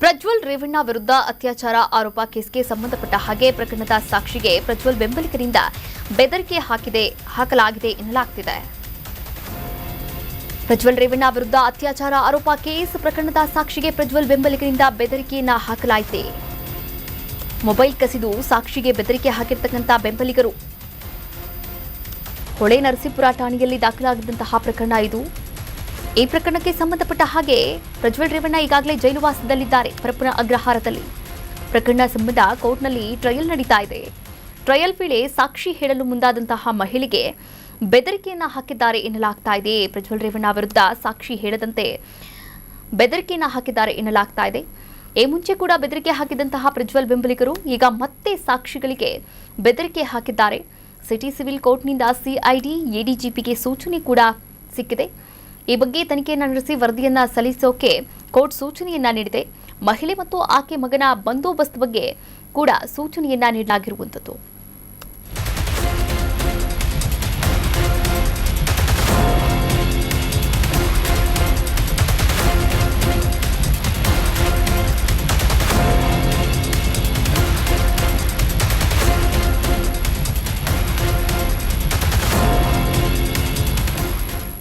ಪ್ರಜ್ವಲ್ ರೇವಣ್ಣ ವಿರುದ್ಧ ಅತ್ಯಾಚಾರ ಆರೋಪ ಕೇಸ್ಗೆ ಸಂಬಂಧಪಟ್ಟ ಹಾಗೆ ಪ್ರಕರಣದ ಸಾಕ್ಷಿಗೆ ಪ್ರಜ್ವಲ್ ಬೆಂಬಲಿಗರಿಂದ ಬೆದರಿಕೆ ಹಾಕಲಾಗಿದೆ ಎನ್ನಲಾಗ್ತಿದೆ. ಪ್ರಜ್ವಲ್ ರೇವಣ್ಣ ವಿರುದ್ಧ ಅತ್ಯಾಚಾರ ಆರೋಪ ಕೇಸ್ ಪ್ರಕರಣದ ಸಾಕ್ಷಿಗೆ ಪ್ರಜ್ವಲ್ ಬೆಂಬಲಿಗರಿಂದ ಬೆದರಿಕೆಯನ್ನ ಹಾಕಲಾಯಿತು. ಮೊಬೈಲ್ ಕಸಿದು ಸಾಕ್ಷಿಗೆ ಬೆದರಿಕೆ ಹಾಕಿರ್ತಕ್ಕಂಥ ಬೆಂಬಲಿಗರು ಹೊಳೆ ನರಸೀಪುರ ಠಾಣೆಯಲ್ಲಿ ದಾಖಲಾಗಿದ್ದಂತಹ ಪ್ರಕರಣ ಇದು. ಈ ಪ್ರಕರಣಕ್ಕೆ ಸಂಬಂಧಪಟ್ಟ ಹಾಗೆ ಪ್ರಜ್ವಲ್ ರೇವಣ್ಣ ಈಗಾಗಲೇ ಜೈಲುವಾಸದಲ್ಲಿದ್ದಾರೆ. ಪರಪ್ಪನ ಅಗ್ರಹಾರದಲ್ಲಿ ಪ್ರಕರಣ ಸಂಬಂಧ ಕೋರ್ಟ್ನಲ್ಲಿ ಟ್ರಯಲ್ ನಡೀತಾ ಇದೆ. ಟ್ರಯಲ್ ವೇಳೆ ಸಾಕ್ಷಿ ಹೇಳಲು ಮುಂದಾದಂತಹ ಮಹಿಳೆಗೆ ಬೆದರಿಕೆಯನ್ನ ಹಾಕಿದ್ದಾರೆ ಎನ್ನಲಾಗ್ತಾ ಇದೆ. ಪ್ರಜ್ವಲ್ ರೇವಣ್ಣ ವಿರುದ್ಧ ಸಾಕ್ಷಿ ಹೇಳದಂತೆ ಬೆದರಿಕೆಯನ್ನ ಹಾಕಿದ್ದಾರೆ ಎನ್ನಲಾಗ್ತಾ ಇದೆ. ಈ ಮುಂಚೆ ಕೂಡ ಬೆದರಿಕೆ ಹಾಕಿದಂತಹ ಪ್ರಜ್ವಲ್ ಬೆಂಬಲಿಗರು ಈಗ ಮತ್ತೆ ಸಾಕ್ಷಿಗಳಿಗೆ ಬೆದರಿಕೆ ಹಾಕಿದ್ದಾರೆ. ಸಿಟಿ ಸಿವಿಲ್ ಕೋರ್ಟ್ನಿಂದ ಸಿಐಡಿ ಎಡಿಜಿಪಿಗೆ ಸೂಚನೆ ಕೂಡ ಸಿಕ್ಕಿದೆ. ಈ ಬಗ್ಗೆ ತನಿಖೆಯನ್ನು ನಡೆಸಿ ವರದಿಯನ್ನ ಸಲ್ಲಿಸೋಕೆ ಕೋರ್ಟ್ ಸೂಚನೆಯನ್ನ ನೀಡಿದೆ. ಮಹಿಳೆ ಮತ್ತು ಆಕೆ ಮಗನ ಬಂದೋಬಸ್ತ್ ಬಗ್ಗೆ ಕೂಡ ಸೂಚನೆಯನ್ನ ನೀಡಲಾಗಿರುವಂಥದ್ದು.